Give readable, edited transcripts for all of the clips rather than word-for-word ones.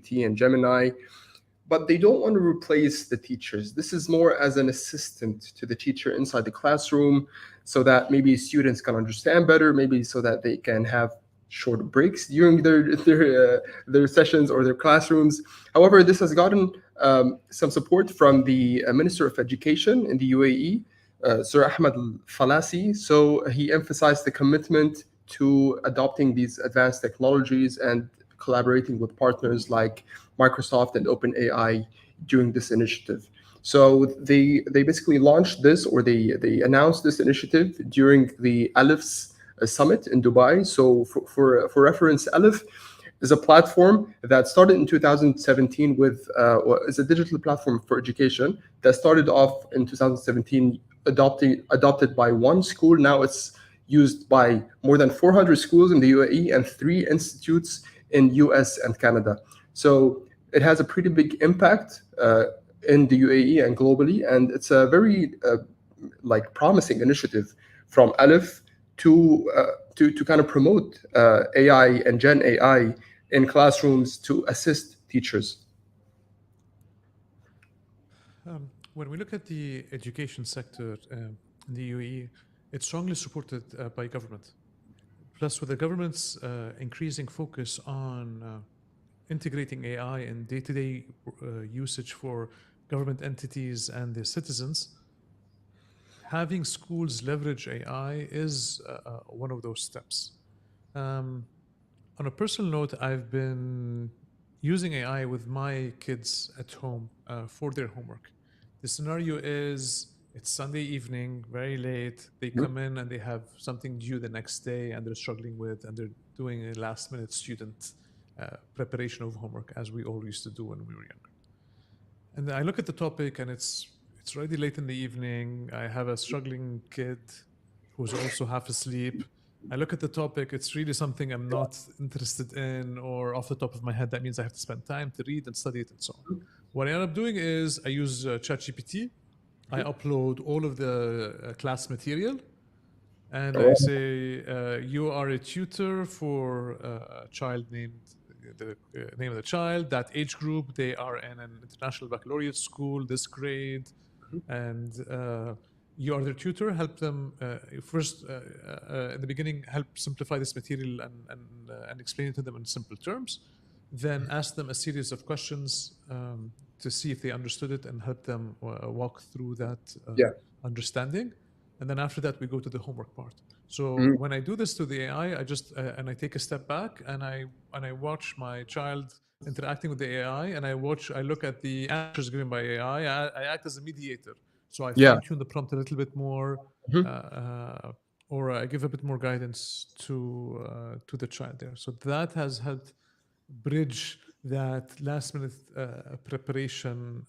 ChatGPT and Gemini, but they don't want to replace the teachers. This is more as an assistant to the teacher inside the classroom, so that maybe students can understand better, maybe so that they can have short breaks during their sessions or their classrooms. However, this has gotten some support from the Minister of Education in the UAE, Sir Ahmed Al Falasi. So he emphasized the commitment to adopting these advanced technologies and collaborating with partners like Microsoft and OpenAI during this initiative. So they basically launched this, or they announced this initiative during the Alif's summit in Dubai. So for reference, Alif is a platform that started in 2017 with is a digital platform for education that started off in 2017, adopted by one school. Now it's used by more than 400 schools in the UAE and 3 institutes in US and Canada. So it has a pretty big impact in the UAE and globally, and it's a very promising initiative from Alif to kind of promote AI and Gen AI in classrooms to assist teachers. When we look at the education sector in the UAE, it's strongly supported by government. Plus, with the government's increasing focus on integrating AI in day-to-day usage for government entities and their citizens, having schools leverage AI is one of those steps. On a personal note, I've been using AI with my kids at home for their homework. The scenario is it's Sunday evening, very late. They come in and they have something due the next day and they're struggling with, and they're doing a last-minute student preparation of homework, as we all used to do when we were younger. And I look at the topic and it's already late in the evening. I have a struggling kid who's also half asleep. I look at the topic, it's really something I'm not interested in, or off the top of my head, that means I have to spend time to read and study it and so on. What I end up doing is I use ChatGPT. I upload all of the class material, and I say, you are a tutor for a child named, the name of the child, that age group, they are in an international baccalaureate school, this grade, and you are their tutor. Help them first, in the beginning, help simplify this material and explain it to them in simple terms. Then ask them a series of questions to see if they understood it and help them walk through that understanding. And then after that, we go to the homework part. So when I do this to the AI, I just and I take a step back and I watch my child interacting with the AI, and I look at the answers given by AI. I act as a mediator. So I fine-tune the prompt a little bit more, or I give a bit more guidance to the child there. So that has helped bridge that last-minute preparation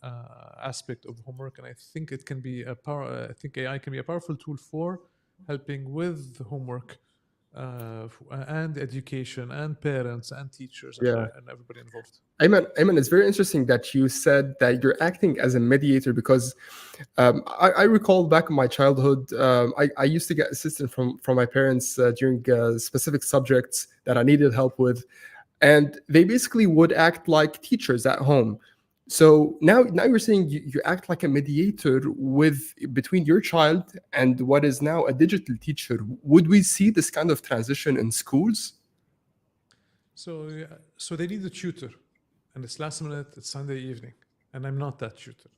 aspect of homework, and I think it can be I think AI can be a powerful tool for helping with homework and education and parents and teachers and everybody involved. Ayman, it's very interesting that you said that you're acting as a mediator, because I recall back in my childhood, I used to get assistance from my parents during specific subjects that I needed help with. And they basically would act like teachers at home. So now you're saying you act like a mediator between your child and what is now a digital teacher. Would we see this kind of transition in schools? So they need a tutor, and it's last minute. It's Sunday evening, and I'm not that tutor.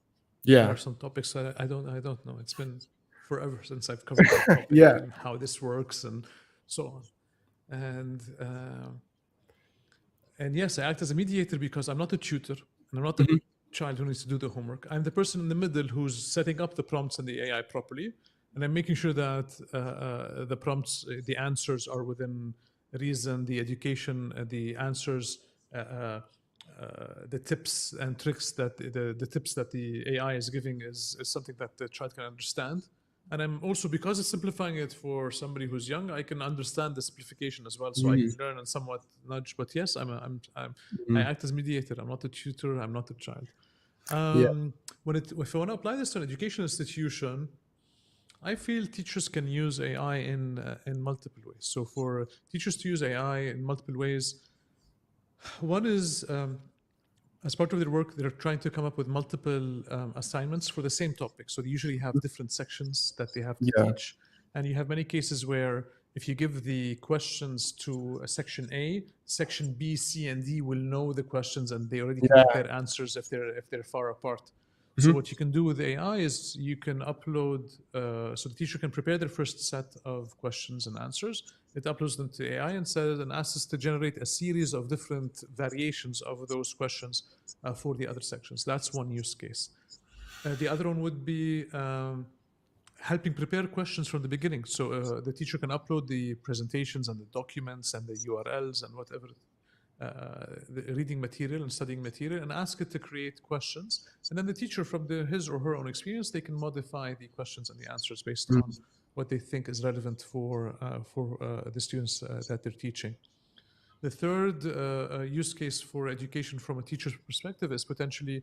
Yeah, there are some topics I don't know. It's been forever since I've covered that topic and how this works and so on. And yes, I act as a mediator because I'm not a tutor and I'm not the child who needs to do the homework. I'm the person in the middle who's setting up the prompts and the AI properly, and I'm making sure that the prompts, the answers are within reason, the education, the answers, the tips and tricks that the tips that the AI is giving is something that the child can understand. And I'm also, because it's simplifying it for somebody who's young, I can understand the simplification as well, so I can learn and somewhat nudge. But yes, I act as mediator. I'm not a tutor. I'm not a child. If I want to apply this to an education institution, I feel teachers can use AI in multiple ways. So for teachers to use AI in multiple ways, one is as part of their work, they're trying to come up with multiple assignments for the same topic. So they usually have different sections that they have to Yeah. teach. And you have many cases where if you give the questions to a section A, section B, C, and D will know the questions and they already can get Yeah. their answers if they're far apart. So Mhm. what you can do with AI is you can upload, so the teacher can prepare their first set of questions and answers. It uploads them to AI and says and asks us to generate a series of different variations of those questions for the other sections. That's one use case. The other one would be helping prepare questions from the beginning. So the teacher can upload the presentations and the documents and the URLs and whatever the reading material and studying material and ask it to create questions. And then the teacher, from his or her own experience, they can modify the questions and the answers based on Mhm. what they think is relevant for the students that they're teaching. The third use case for education from a teacher's perspective is potentially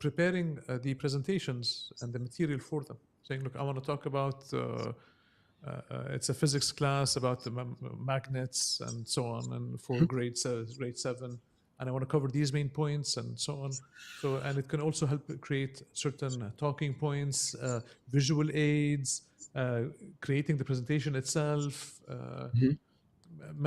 preparing the presentations and the material for them. Saying, look, I want to talk about it's a physics class about the magnets and so on, and for grade 7, and I want to cover these main points and so on. So, and it can also help create certain talking points, visual aids, uh, creating the presentation itself. Mhm.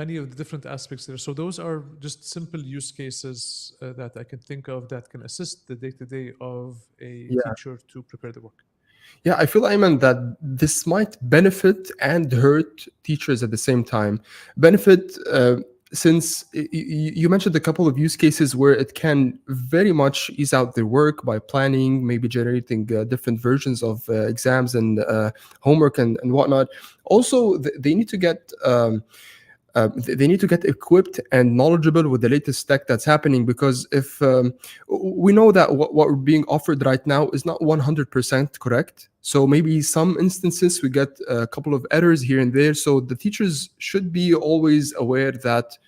Many of the different aspects there. So those are just simple use cases that I can think of that can assist the day to day of a Yeah. teacher to prepare the work. Yeah, I feel, Ayman, that this might benefit and hurt teachers at the same time. Benefit, since you mentioned a couple of use cases where it can very much ease out their work by planning, maybe generating different versions of exams and homework and whatnot. Also, they need to get they need to get equipped and knowledgeable with the latest tech that's happening, because if we know that what we're being offered right now is not 100% correct, so maybe some instances we get a couple of errors here and there, so the teachers should be always aware that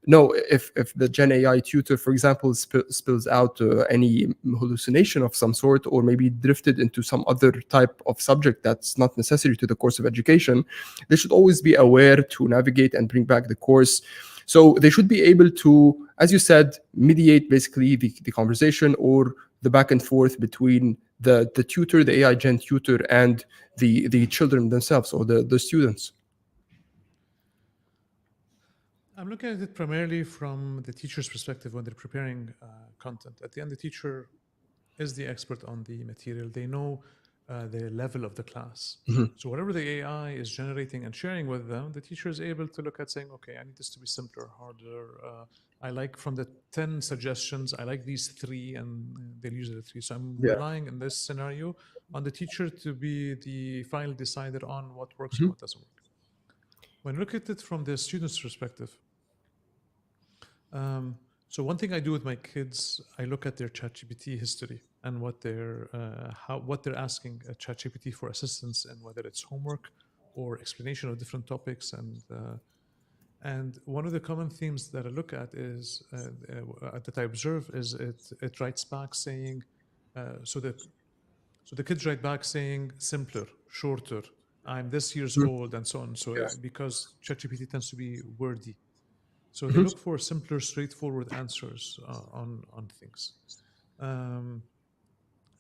no, if the Gen AI tutor, for example, spills out any hallucination of some sort, or maybe drifted into some other type of subject that's not necessary to the course of education, they should always be aware to navigate and bring back the course. So they should be able to, as you said, mediate basically the conversation or the back and forth between the tutor, the AI Gen tutor, and the children themselves or the students. I'm looking at it primarily from the teacher's perspective when they're preparing content. At the end, the teacher is the expert on the material. They know the level of the class. Mhm. So whatever the AI is generating and sharing with them, the teacher is able to look at saying, okay, I need this to be simpler, harder. I like from the 10 suggestions, I like these three, and they'll use the three. So I'm Yeah. relying in this scenario on the teacher to be the final decider on what works and Mhm. what doesn't work. When you look at it from the student's perspective, um, so one thing I do with my kids, I look at their ChatGPT history and what they're asking ChatGPT for assistance, and whether it's homework or explanation of different topics. And one of the common themes that I look at is that I observe is it writes back saying, uh, so the so the kids write back saying simpler, shorter. I'm this years Mhm. old, and so on. So Yeah. because ChatGPT tends to be wordy, so they Mhm. look for simpler, straightforward answers on things. Um,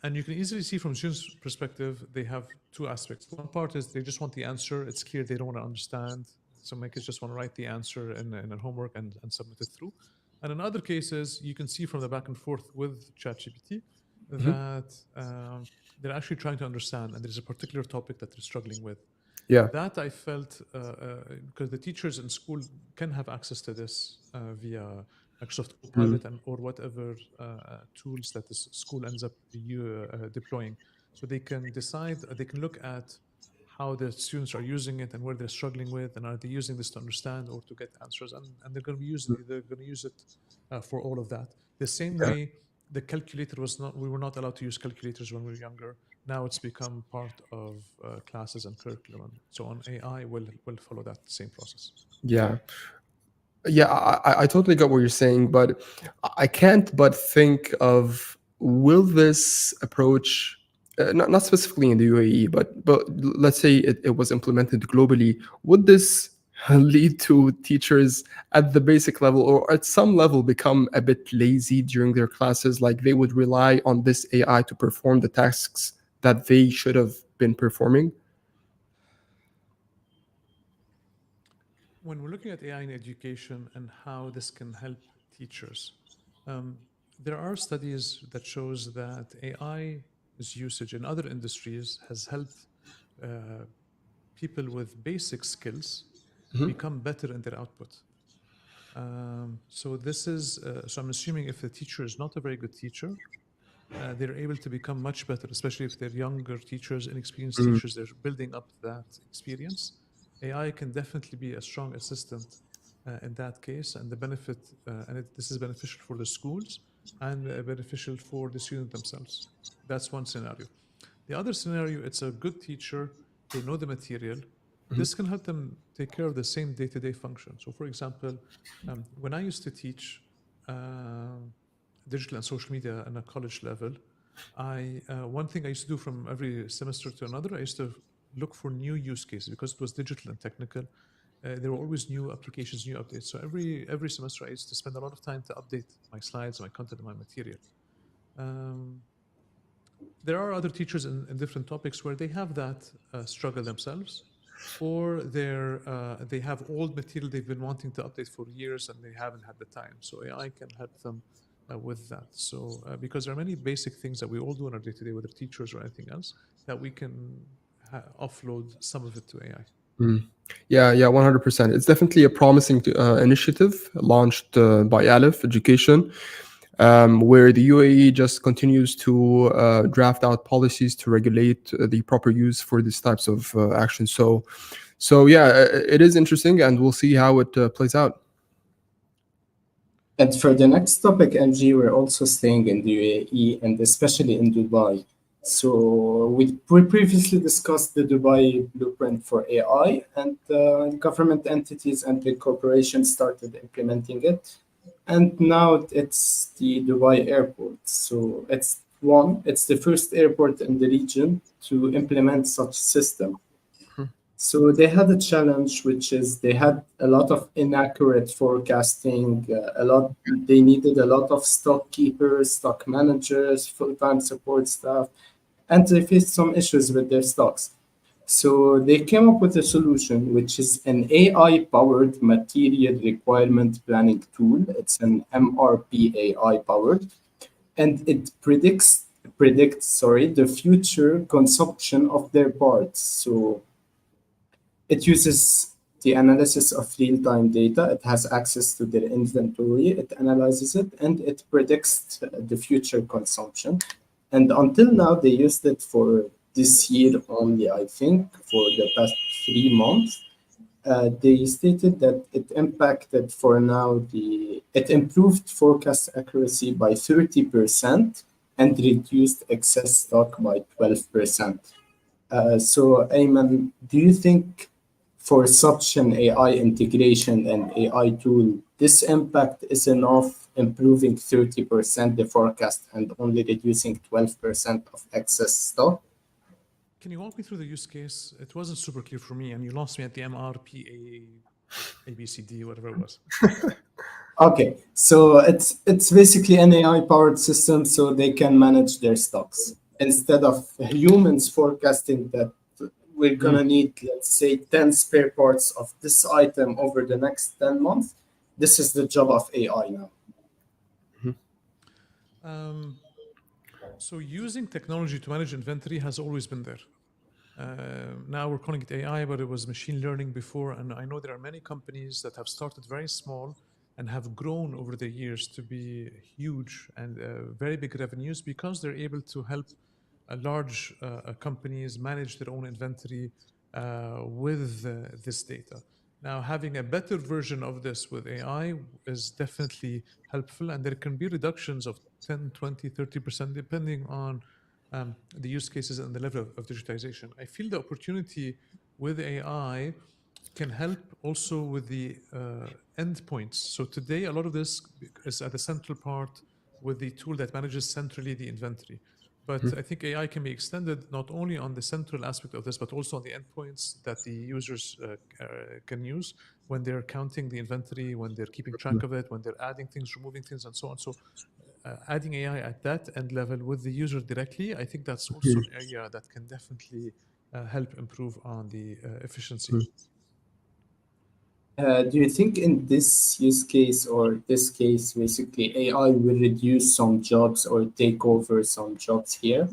and you can easily see from students' perspective, they have two aspects. One part is they just want the answer. It's clear they don't want to understand. Some kids just want to write the answer in a homework and submit it through. And in other cases, you can see from the back and forth with ChatGPT Mhm. that they're actually trying to understand, and there's a particular topic that they're struggling with. Yeah. That I felt because the teachers in school can have access to this via Microsoft Mhm. Copilot and or whatever tools that the school ends up deploying. So they can decide, they can look at how the students are using it and where they're struggling with, and are they using this to understand or to get answers, and they're going to use it for all of that. The same Yeah. way the calculator was not, we were not allowed to use calculators when we were younger. Now it's become part of classes and curriculum and so on. AI will follow that same process. Yeah. Yeah, I totally get what you're saying, but I can't but think of, will this approach, not, not specifically in the UAE, but let's say it was implemented globally, would this lead to teachers at the basic level or at some level become a bit lazy during their classes? Like they would rely on this AI to perform the tasks that they should have been performing? When we're looking at AI in education and how this can help teachers, um, there are studies that shows that AI's usage in other industries has helped uh, people with basic skills become better in their output. So I'm assuming if the teacher is not a very good teacher, they're able to become much better, especially if they're younger teachers, inexperienced Mm, teachers, they're building up that experience. AI can definitely be a strong assistant in that case, and the benefit, this is beneficial for the schools and beneficial for the student themselves. That's one scenario. The other scenario, it's a good teacher, they know the material. mhm, This can help them take care of the same day to day function. So, for example, when I used to teach uh, digital and social media on a college level, one thing I used to do from every semester to another, I used to look for new use cases because it was digital and technical. There were always new applications, new updates. So every semester, I used to spend a lot of time to update my slides, my content, and my material. Um, there are other teachers in different topics where they have that struggle themselves, or they have old material they've been wanting to update for years and they haven't had the time. So AI can help them with that. So because there are many basic things that we all do in our day to day, whether teachers or anything else, that we can offload some of it to AI. mm. Yeah, yeah, 100%. It's definitely a promising initiative launched by Aleph Education, where the UAE just continues to draft out policies to regulate the proper use for these types of actions. So yeah, it is interesting, and we'll see how it plays out. And for the next topic, MG, we're also staying in the UAE and especially in Dubai. So we previously discussed the Dubai blueprint for AI, and government entities and big corporations started implementing it. And now it's the Dubai airport. So it's the first airport in the region to implement such system. So they had a challenge, which is they had a lot of inaccurate forecasting. They needed a lot of stock keepers, stock managers, full-time support staff, and they faced some issues with their stocks. So they came up with a solution, which is an AI-powered material requirement planning tool. It's an MRP AI powered, and it predicts the future consumption of their parts. So it uses the analysis of real-time data. It has access to their inventory. It analyzes it and it predicts the future consumption. And until now, they used it for this year only, I think, for the past 3 months. They stated that it impacted for now it improved forecast accuracy by 30% and reduced excess stock by 12%. So, Ayman, do you think for such an AI integration and AI tool, this impact is enough, improving 30% the forecast and only reducing 12% of excess stock? Can you walk me through the use case? It wasn't super clear for me, and you lost me at the MRPA, ABCD, whatever it was. Okay, so it's basically an AI powered system so they can manage their stocks instead of humans forecasting that we're Mm, gonna need, let's say, 10 spare parts of this item over the next 10 months. This is the job of AI now. mhm, Um, so using technology to manage inventory has always been there. Now we're calling it AI, but it was machine learning before. And I know there are many companies that have started very small and have grown over the years to be huge and very big revenues because they're able to help large companies manage their own inventory with this data. Now, having a better version of this with AI is definitely helpful, and there can be reductions of 10, 20, 30% depending on the use cases and the level of digitization. I feel the opportunity with AI can help also with the endpoints. So today, a lot of this is at the central part with the tool that manages centrally the inventory. But I think AI can be extended not only on the central aspect of this, but also on the endpoints that the users can use when they're counting the inventory, when they're keeping track of it, when they're adding things, removing things, and so on. So, adding AI at that end level with the user directly, I think that's also an area that can definitely help improve on the efficiency. Do you think in this use case or this case, basically AI will reduce some jobs or take over some jobs here?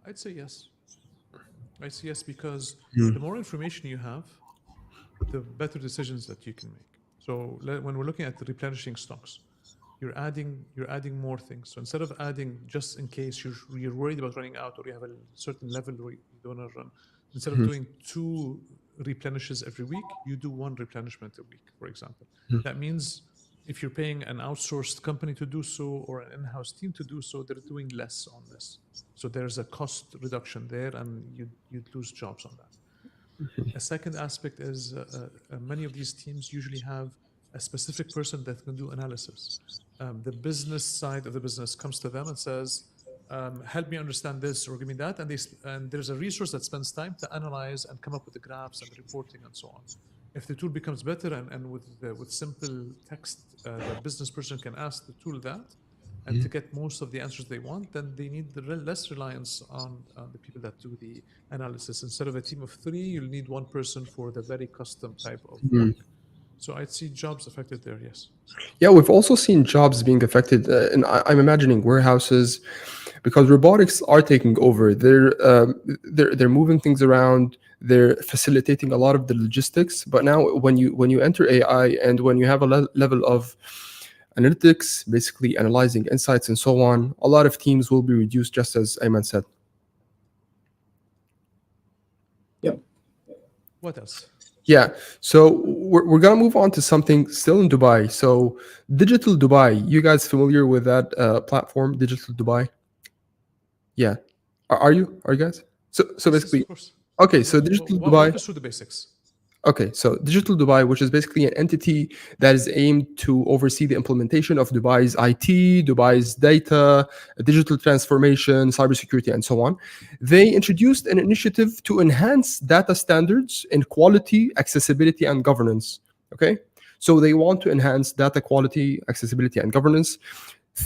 I'd say yes. I'd say yes because Mm. the more information you have, the better decisions that you can make. So when we're looking at the replenishing stocks, you're adding more things. So instead of adding just in case you're worried about running out or you have a certain level where you don't want to run, instead of doing 2 replenishes every week, you do 1 replenishment a week, for example. That means if you're paying an outsourced company to do so or an in-house team to do so, they're doing less on this. So there's a cost reduction there, and you'd lose jobs on that. A second aspect is many of these teams usually have a specific person that can do analysis. The business side of the business comes to them and says, "Help me understand this or give me that," and there's a resource that spends time to analyze and come up with the graphs and the reporting and so on. If the tool becomes better and with simple text, the business person can ask the tool that, and to get most of the answers they want, then they need less reliance on the people that do the analysis. Instead of a team of 3, you'll need 1 person for the very custom type of work. So I'd see jobs affected there, yes. Yeah, we've also seen jobs being affected, and I'm imagining warehouses, because robotics are taking over. They're moving things around. They're facilitating a lot of the logistics. But now, when you enter AI and when you have a level of analytics, basically analyzing insights and so on, a lot of teams will be reduced, just as Ayman said. Yep. What else? Yeah, so we're gonna move on to something still in Dubai. So Digital Dubai, you guys familiar with that platform, Digital Dubai? Yeah, are you? Are you guys? So Yes, yes, of basically, course. okay. So Digital Dubai. Walk us through the basics. Okay, so Digital Dubai, which is basically an entity that is aimed to oversee the implementation of Dubai's IT, Dubai's data, digital transformation, cybersecurity, and so on. They introduced an initiative to enhance data standards in quality, accessibility, and governance. Okay, so they want to enhance data quality, accessibility, and governance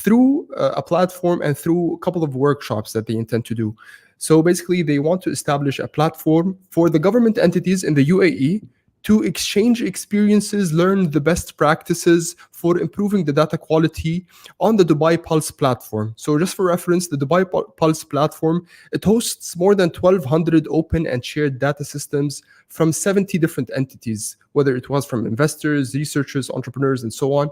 through a platform and through a couple of workshops that they intend to do. So basically, they want to establish a platform for the government entities in the UAE to exchange experiences, learn the best practices for improving the data quality on the Dubai Pulse platform. So just for reference, the Dubai Pulse platform, it hosts more than 1,200 open and shared data systems from 70 different entities, whether it was from investors, researchers, entrepreneurs, and so on.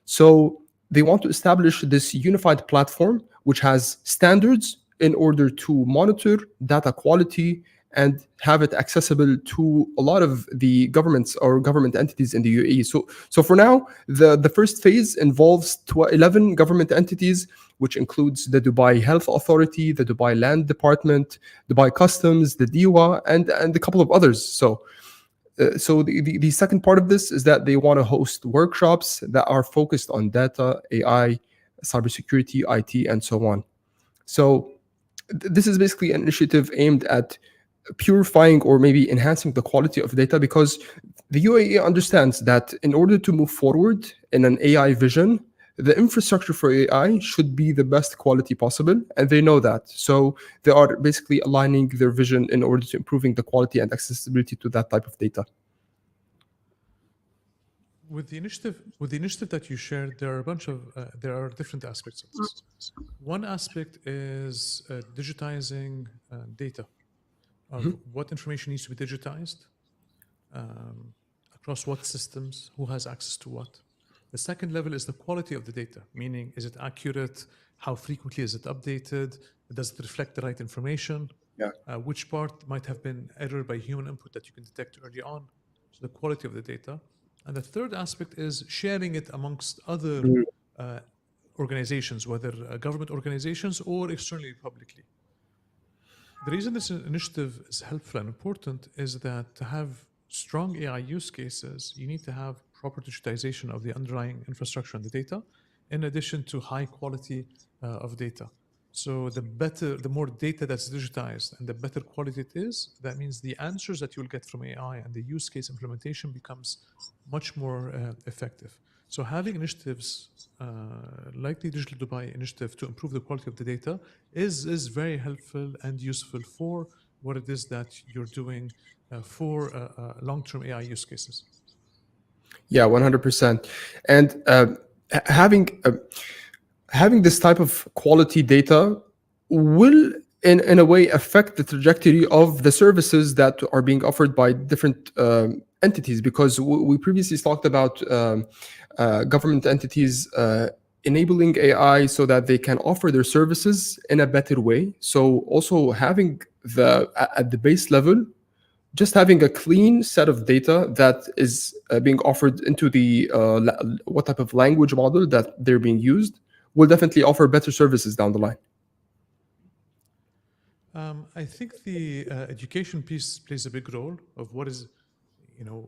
So they want to establish this unified platform which has standards in order to monitor data quality and have it accessible to a lot of the governments or government entities in the UAE. So for now, the first phase involves 11 government entities, which includes the Dubai Health Authority, the Dubai Land Department, Dubai Customs, the DIWA, and a couple of others. So the second part of this is that they want to host workshops that are focused on data, AI, cybersecurity, IT, and so on. So this is basically an initiative aimed at purifying or maybe enhancing the quality of data, because the UAE understands that in order to move forward in an AI vision, the infrastructure for AI should be the best quality possible, and they know that. So they are basically aligning their vision in order to improving the quality and accessibility to that type of data. With the initiative that you shared, there are different aspects of this. One aspect is digitizing data of what information needs to be digitized, um, across what systems, who has access to what. The second level is the quality of the data, meaning is it accurate? How frequently is it updated? Does it reflect the right information? Yeah. Which part might have been error by human input that you can detect early on? So the quality of the data. And the third aspect is sharing it amongst other uh, organizations, whether government organizations or externally publicly. The reason this initiative is helpful and important is that to have strong AI use cases, you need to have proper digitization of the underlying infrastructure and the data, in addition to high quality of data. So the more data that's digitized and the better quality it is, that means the answers that you'll get from AI and the use case implementation becomes much more effective. So having initiatives like the Digital Dubai initiative to improve the quality of the data is very helpful and useful for what it is that you're doing for long-term AI use cases. Yeah, 100%. And having having this type of quality data will in a way affect the trajectory of the services that are being offered by different entities, because we previously talked about government entities enabling AI so that they can offer their services in a better way. So also having at the base level, just having a clean set of data that is being offered into the what type of language model that they're being used will definitely offer better services down the line. I think the education piece plays a big role of what is, you know,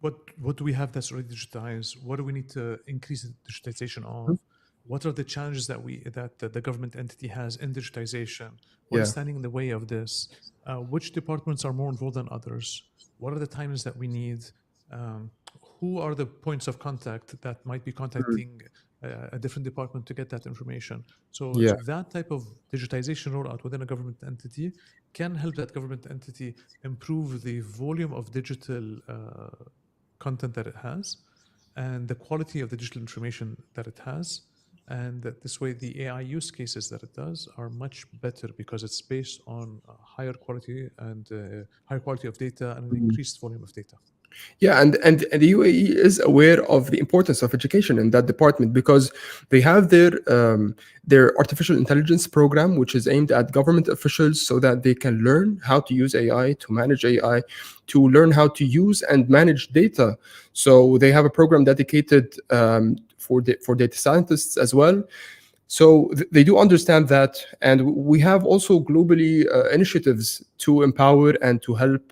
what do we have that's already digitized? What do we need to increase the digitization of? What are the challenges that the government entity has in digitization? What is Yeah. standing in the way of this? Which departments are more involved than others? What are the times that we need? Um, who are the points of contact that might be contacting a different department to get that information? So Yeah. that type of digitization rollout within a government entity can help that government entity improve the volume of digital content that it has and the quality of the digital information that it has. And that this way, the AI use cases that it does are much better because it's based on higher quality and higher quality of data and an increased volume of data. Yeah, and the UAE is aware of the importance of education in that department, because they have their artificial intelligence program, which is aimed at government officials so that they can learn how to use AI, to manage AI, to learn how to use and manage data. So they have a program dedicated for data scientists as well. So they do understand that, and we have also globally initiatives to empower and to help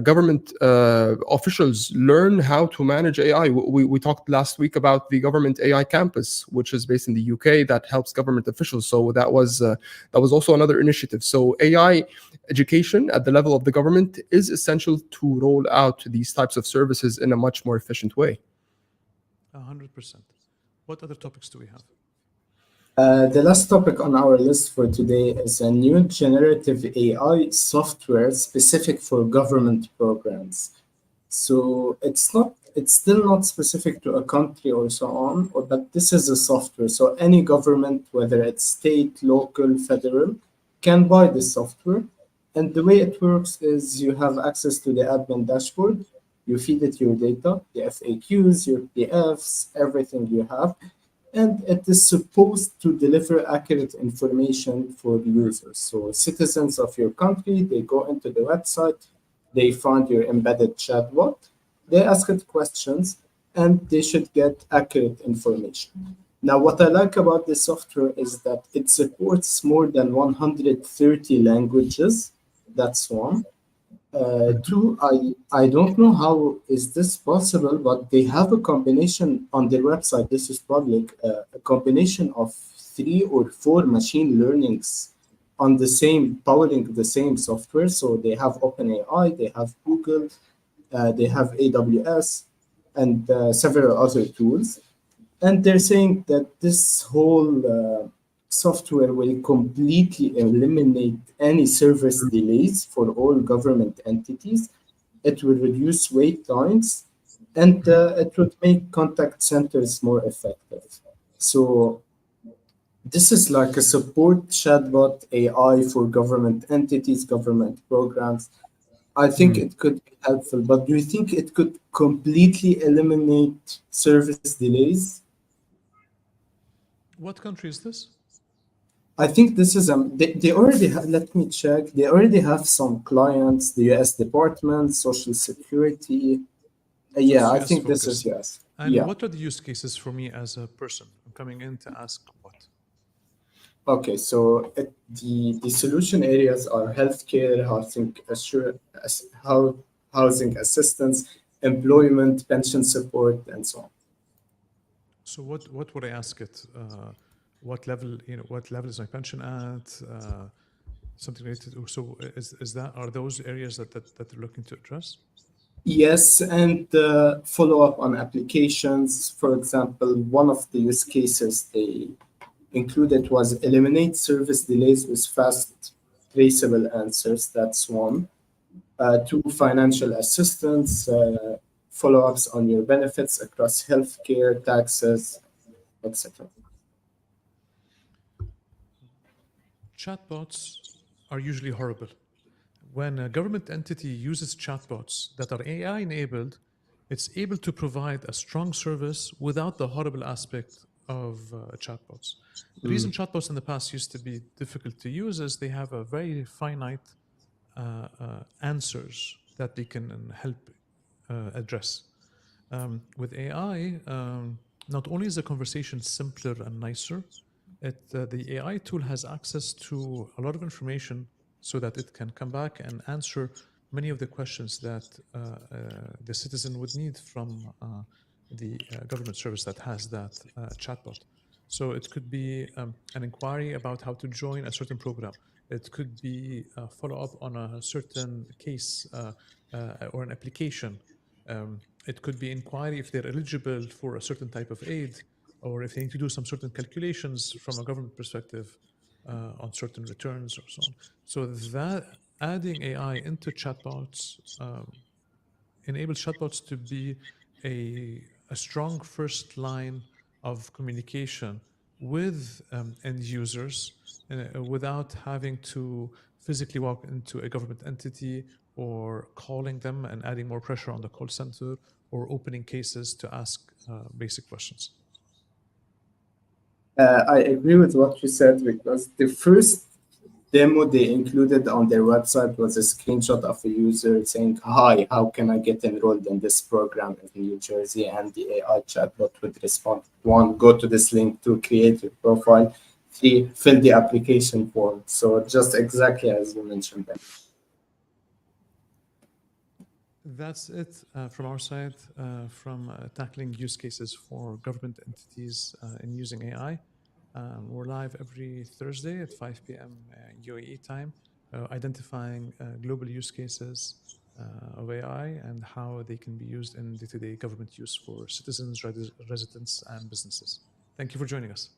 government officials learn how to manage AI. We talked last week about the government AI campus, which is based in the UK, that helps government officials. So that was also another initiative. So AI education at the level of the government is essential to roll out these types of services in a much more efficient way. 100%. What other topics do we have? The last topic on our list for today is a new generative AI software specific for government programs. So it's still not specific to a country or so on, but this is a software. So any government, whether it's state, local, federal, can buy this software. And the way it works is you have access to the admin dashboard. You feed it your data, the FAQs, your PFs, everything you have, and it is supposed to deliver accurate information for the users. So citizens of your country, they go into the website, they find your embedded chatbot, they ask it questions, and they should get accurate information. Now, what I like about this software is that it supports more than 130 languages. That's one. Two, I don't know how is this possible, but they have a combination on their website. This is public, a combination of 3 or 4 machine learnings on the same powering the same software. So they have OpenAI, they have Google, they have AWS, and several other tools. And they're saying that this whole software will completely eliminate any service delays for all government entities. It will reduce wait times, and it would make contact centers more effective. So this is like a support chatbot AI for government entities, government programs. I think it could be helpful, but do you think it could completely eliminate service delays? What country is this? I think this is they already have, let me check. They already have some clients, the US Department, Social Security. So Yeah, it's I US think this is focused. yes. And Yeah. what are the use cases for me as a person? I'm coming in to ask what? Okay, so the solution areas are healthcare, housing assistance, employment, pension support, and so on. So what would I ask it? What level, what level is my pension at? Something related. So is that, are those areas that they're looking to address? Yes, and follow up on applications. For example, one of the use cases they included was eliminate service delays with fast, traceable answers. That's one. Two, financial assistance, follow-ups on your benefits across healthcare, taxes, etc. Chatbots are usually horrible. When a government entity uses chatbots that are AI enabled, it's able to provide a strong service without the horrible aspect of chatbots. The reason chatbots in the past used to be difficult to use is they have a very finite answers that they can help address. With AI, not only is the conversation simpler and nicer, the AI tool has access to a lot of information so that it can come back and answer many of the questions that the citizen would need from the government service that has that chatbot. So it could be an inquiry about how to join a certain program. It could be a follow up on a certain case or an application. It could be inquiry if they're eligible for a certain type of aid, or if they need to do some certain calculations from a government perspective on certain returns or so on. So that adding AI into chatbots enables chatbots to be a strong first line of communication with end users without having to physically walk into a government entity or calling them and adding more pressure on the call center or opening cases to ask basic questions. I agree with what you said because the first demo they included on their website was a screenshot of a user saying, "Hi, how can I get enrolled in this program in New Jersey?" And the AI chatbot would respond, one, go to this link to create your profile, three, fill the application form. So just exactly as you mentioned that. That's it from our side, from tackling use cases for government entities in using AI. We're live every Thursday at 5 p.m. UAE time, identifying global use cases of AI and how they can be used in day to day government use for citizens, residents, and businesses. Thank you for joining us.